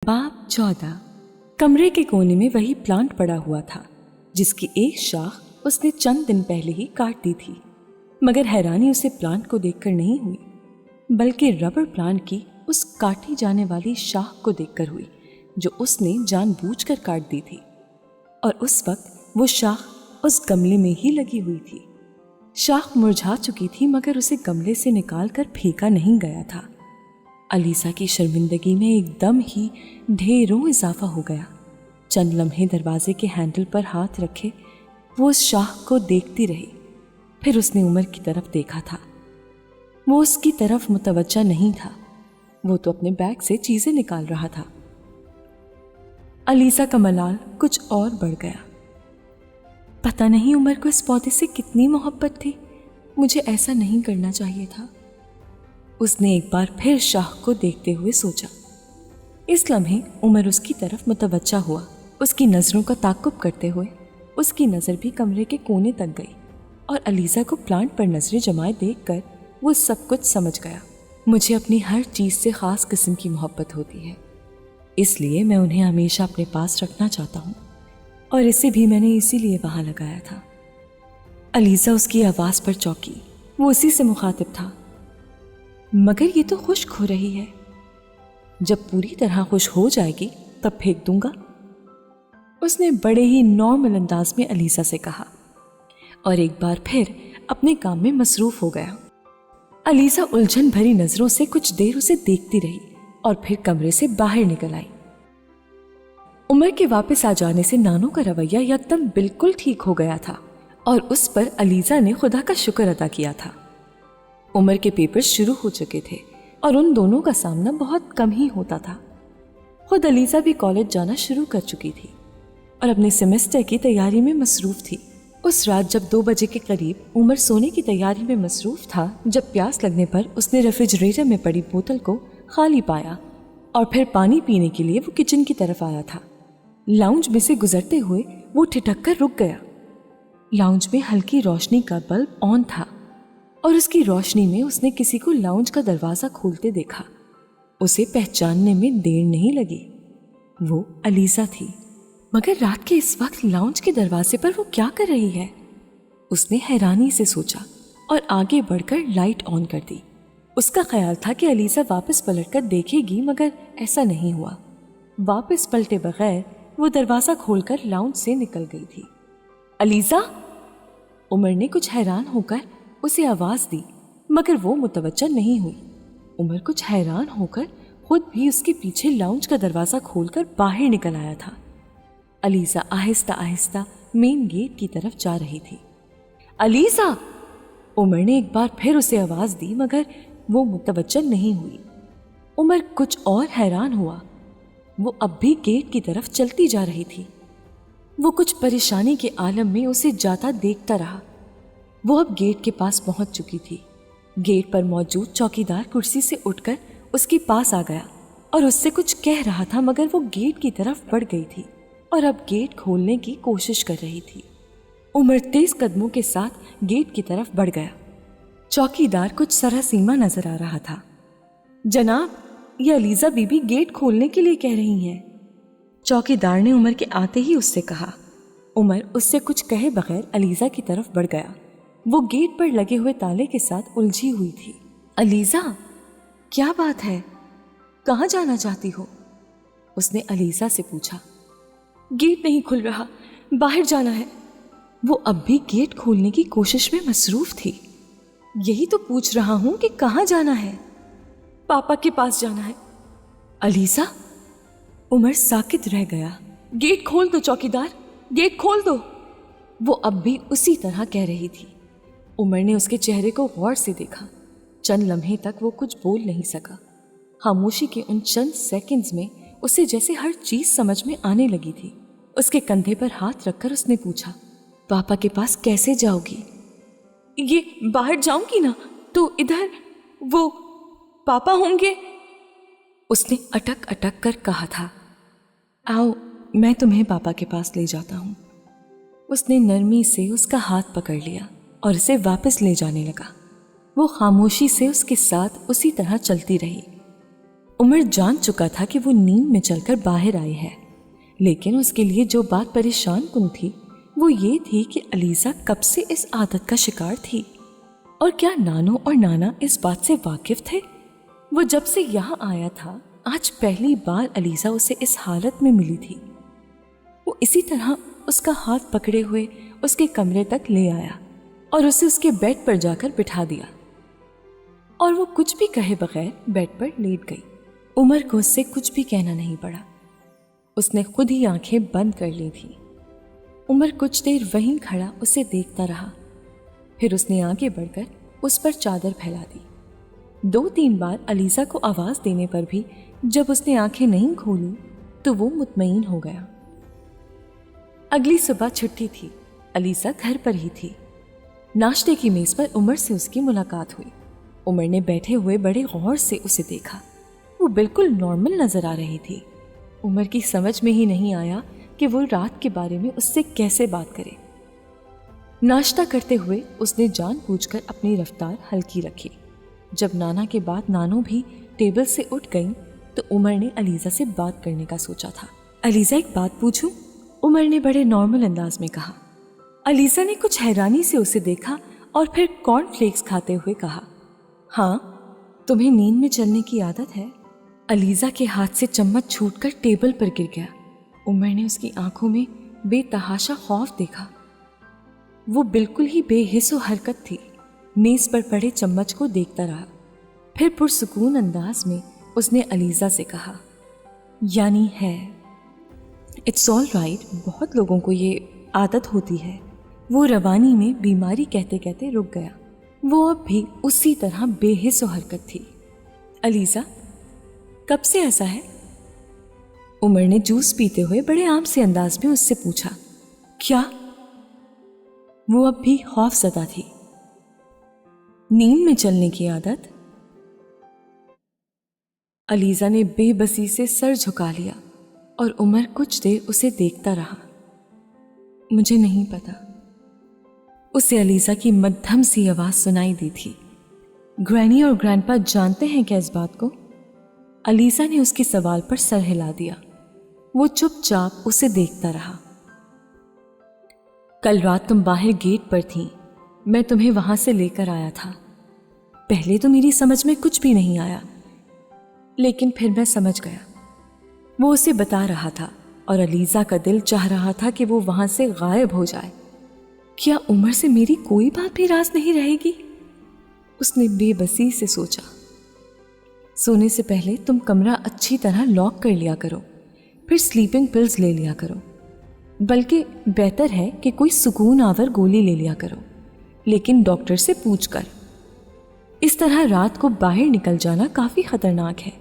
बाब 14। कमरे के कोने में वही प्लांट पड़ा हुआ था जिसकी एक शाख उसने चंद दिन पहले ही काट दी थी, मगर हैरानी उसे प्लांट को देखकर नहीं हुई, बल्कि रबर प्लांट की उस काटी जाने वाली शाख को देखकर हुई जो उसने जानबूझकर काट दी थी। और उस वक्त वो शाख उस गमले में ही लगी हुई थी। शाख मुरझा चुकी थी, मगर उसे गमले से निकालकर फेंका नहीं गया था। अलीसा की शर्मिंदगी में एकदम ही ढेरों इजाफा हो गया। चंद लम्हे दरवाजे के हैंडल पर हाथ रखे वो उस शाख को देखती रही। फिर उसने उमर की तरफ देखा था। वो उसकी तरफ मुतवज्जा नहीं था, वो तो अपने बैग से चीजें निकाल रहा था। अलीसा का मलाल कुछ और बढ़ गया। पता नहीं उमर को इस पौधे से कितनी मोहब्बत थी, मुझे ऐसा नहीं करना चाहिए था। उसने एक बार फिर शाख को देखते हुए सोचा। इस लम्हे उमर उसकी तरफ मुतवज्जा हुआ। उसकी नजरों का ताक़ुब करते हुए उसकी नजर भी कमरे के कोने तक गई और अलीसा को प्लांट पर नजरें जमाए देखकर वो सब कुछ समझ गया। मुझे अपनी हर चीज से खास किस्म की मोहब्बत होती है, इसलिए मैं उन्हें हमेशा अपने पास रखना चाहता हूँ, और इसे भी मैंने इसीलिए वहां लगाया था। अलीसा उसकी आवाज पर चौंकी। वो उसी से मुखातिब था। मगर ये तो खुश्क हो रही है, जब पूरी तरह खुश हो जाएगी तब फेंक दूंगा, उसने बड़े ही नॉर्मल अंदाज में अलीसा से कहा, और एक बार फिर अपने काम में मसरूफ हो गया। अलीसा उलझन भरी नजरों से कुछ देर उसे देखती रही और फिर कमरे से बाहर निकल आई। उमर के वापस आ जाने से नानू का रवैया एकदम बिल्कुल ठीक हो गया था और उस पर अलीसा ने खुदा का शुक्र अदा किया था। उमर के पेपर शुरू हो चुके थे और उन दोनों का सामना बहुत कम ही होता था। खुद अलीसा भी कॉलेज जाना शुरू कर चुकी थी और अपने सेमेस्टर की तैयारी में मसरूफ थी। उस रात जब 2 बजे के करीब उमर सोने की तैयारी में मसरूफ था, जब प्यास लगने पर उसने रेफ्रिजरेटर में पड़ी बोतल को खाली पाया और फिर पानी पीने के लिए वो किचन की तरफ आया था। लाउंज में से गुजरते हुए वो ठिठक कर रुक गया। लाउंज में हल्की रोशनी का बल्ब ऑन था और उसकी रोशनी में उसने किसी को लाउंज का दरवाजा खोलते देखा। उसे पहचानने में देर नहीं लगी, वो अलीसा थी। मगर रात के इस वक्त लाउंज के दरवाजे पर वो क्या कर रही है? उसने हैरानी से सोचा और आगे बढ़कर लाइट ऑन कर दी। उसका ख्याल था कि अलीसा वापस पलटकर देखेगी, मगर ऐसा नहीं हुआ। वापस पलटे बगैर वो दरवाजा खोलकर लाउंज से निकल गई थी। अलीसा! उमर ने कुछ हैरान होकर उसे आवाज दी, मगर वो मुतवज्जा नहीं हुई। उमर कुछ हैरान होकर खुद भी उसके पीछे लाउंज का दरवाजा खोलकर बाहर निकल आया था। Alyssa Aahista Aahista main gate की तरफ जा रही थी। अलीसा! उमर ने एक बार फिर उसे आवाज दी, मगर वो मुतवज्जा नहीं हुई। उमर कुछ और हैरान हुआ। वो अब भी गेट की तरफ चलती जा रही थी। वो कुछ परेशानी के आलम में उसे जाता देखता रहा। वो अब गेट के पास पहुंच चुकी थी। गेट पर मौजूद चौकीदार कुर्सी से उठकर उसके पास आ गया और उससे कुछ कह रहा था, मगर वो गेट की तरफ बढ़ गई थी और अब गेट खोलने की कोशिश कर रही थी। उमर तेज कदमों के साथ गेट की तरफ बढ़ गया। चौकीदार कुछ सरहसीमा नजर आ रहा था। जनाब, ये अलीसा बीबी गेट खोलने के लिए कह रही हैं। चौकीदार ने उमर के आते ही उससे कहा। उमर उससे कुछ कहे बगैर अलीसा की तरफ बढ़ गया। वो गेट पर लगे हुए ताले के साथ उलझी हुई थी। अलीसा, क्या बात है? कहाँ जाना चाहती हो? उसने अलीसा से पूछा। गेट नहीं खुल रहा, बाहर जाना है। वो अब भी गेट खोलने की कोशिश में मसरूफ थी। यही तो पूछ रहा हूं कि कहाँ जाना है? पापा के पास जाना है। अलीसा! उमर साकित रह गया। गेट खोल दो चौकीदार, गेट खोल दो, वो अब भी उसी तरह कह रही थी। उमर ने उसके चेहरे को गौर से देखा। चंद लम्हे तक वो कुछ बोल नहीं सका। खामोशी के उन चंद सेकंड्स में उसे जैसे हर चीज समझ में आने लगी थी। उसके कंधे पर हाथ रखकर उसने पूछा, पापा के पास कैसे जाओगी? ये बाहर जाऊंगी ना तो इधर वो पापा होंगे। उसने अटक अटक कर कहा था। आओ, मैं तुम्हें पापा के पास ले जाता हूं। उसने नरमी से उसका हाथ पकड़ लिया और उसे वापस ले जाने लगा। वो खामोशी से उसके साथ उसी तरह चलती रही। उमर जान चुका था कि वो नींद में चलकर बाहर आई है, लेकिन उसके लिए जो बात परेशान कुन थी वो ये थी कि अलीज़ा कब से इस आदत का शिकार थी, और क्या नानू और नाना इस बात से वाकिफ थे? वो जब से यहाँ आया था आज पहली बार अलीज़ा उसे इस हालत में मिली थी। वो इसी तरह उसका हाथ पकड़े हुए उसके कमरे तक ले आया और उसे उसके बेड पर जाकर बिठा दिया, और वो कुछ भी कहे बगैर बेड पर लेट गई। उमर को उससे कुछ भी कहना नहीं पड़ा, उसने खुद ही आंखें बंद कर ली थी। उमर कुछ देर वहीं खड़ा उसे देखता रहा, फिर उसने आगे बढ़कर उस पर चादर फैला दी। 2-3 बार अलीज़ा को आवाज़ देने पर भी जब उसने आंखें नहीं खोली तो वो मुतमईन हो गया। अगली सुबह छुट्टी थी, अलीज़ा घर पर ही थी। नाश्ते की मेज़ पर उमर से उसकी मुलाकात हुई। उमर ने बैठे हुए बड़े गौर से उसे देखा। वो बिल्कुल नॉर्मल नज़र आ रही थी। उमर की समझ में ही नहीं आया कि वो रात के बारे में उससे कैसे बात करे। नाश्ता करते हुए उसने जानबूझकर अपनी रफ्तार हल्की रखी। जब नाना के बाद नानू भी टेबल से उठ गई तो उमर ने अलीज़ा से बात करने का सोचा था। अलीज़ा, एक बात पूछूं? उमर ने बड़े नॉर्मल अंदाज में कहा। अलीज़ा ने कुछ हैरानी से उसे देखा और फिर कॉर्नफ्लेक्स खाते हुए कहा, हाँ, तुम्हें नींद में चलने की आदत है? अलीज़ा के हाथ से चम्मच छूटकर टेबल पर गिर गया। उमर ने उसकी आंखों में बेतहाशा खौफ देखा। वो बिल्कुल ही बेहिस्सो हरकत थी। मेज़ पर पड़े चम्मच को देखता रहा, फिर पुरसुकून अंदाज में उसने अलीज़ा से कहा, यानी है, इट्स ऑल राइट, बहुत लोगों को ये आदत होती है। वो रवानी में बीमारी कहते कहते रुक गया। वो अब भी उसी तरह बेहिस्सो हरकत थी। अलीज़ा, कब से ऐसा है? उमर ने जूस पीते हुए बड़े आम से अंदाज में उससे पूछा। क्या? वो अब भी खौफज़दा थी। नींद में चलने की आदत? अलीज़ा ने बेबसी से सर झुका लिया और उमर कुछ देर उसे देखता रहा। मुझे नहीं पता, उसे अलीज़ा की मध्यम सी आवाज़ सुनाई दी थी। ग्रैनी और ग्रैंडपा जानते हैं क्या इस बात को? अलीज़ा ने उसके सवाल पर सर हिला दिया। वो चुपचाप उसे देखता रहा। कल रात तुम बाहर गेट पर थी, मैं तुम्हें वहां से लेकर आया था। पहले तो मेरी समझ में कुछ भी नहीं आया, लेकिन फिर मैं समझ गया। वो उसे बता रहा था और अलीज़ा का दिल चाह रहा था कि वो वहां से गायब हो जाए। क्या उमर से मेरी कोई बात भी राज नहीं रहेगी? उसने बेबसी से सोचा। सोने से पहले तुम कमरा अच्छी तरह लॉक कर लिया करो, फिर स्लीपिंग पिल्स ले लिया करो। बल्कि बेहतर है कि कोई सुकून आवर गोली ले लिया करो, लेकिन डॉक्टर से पूछकर। इस तरह रात को बाहर निकल जाना काफ़ी ख़तरनाक है।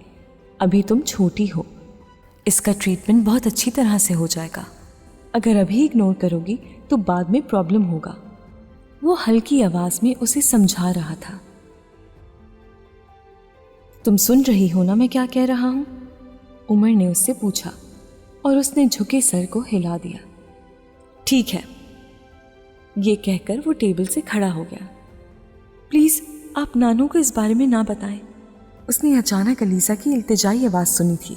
अभी तुम छोटी हो, इसका ट्रीटमेंट बहुत अच्छी तरह से हो जाएगा। अगर अभी इग्नोर करोगी तो बाद में प्रॉब्लम होगा। वो हल्की आवाज़ में उसे समझा रहा था। तुम सुन रही हो ना मैं क्या कह रहा हूं? उमर ने उससे पूछा और उसने झुके सर को हिला दिया। ठीक है, ये कहकर वो टेबल से खड़ा हो गया। प्लीज़ आप नानू को इस बारे में ना बताएं। उसने अचानक अलीज़ा की इल्तिजाई आवाज़ सुनी थी।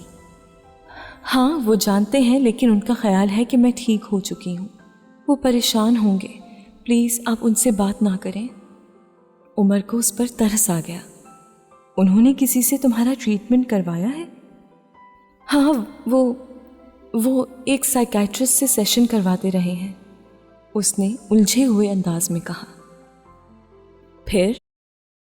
हाँ, वो जानते हैं, लेकिन उनका ख्याल है कि मैं ठीक हो चुकी हूँ। वो परेशान होंगे, प्लीज़ आप उनसे बात ना करें। उमर को उस पर तरस आ गया। उन्होंने किसी से तुम्हारा ट्रीटमेंट करवाया है? हाँ, वो एक साइकियाट्रिस्ट से सेशन करवाते रहे हैं, उसने उलझे हुए अंदाज में कहा। फिर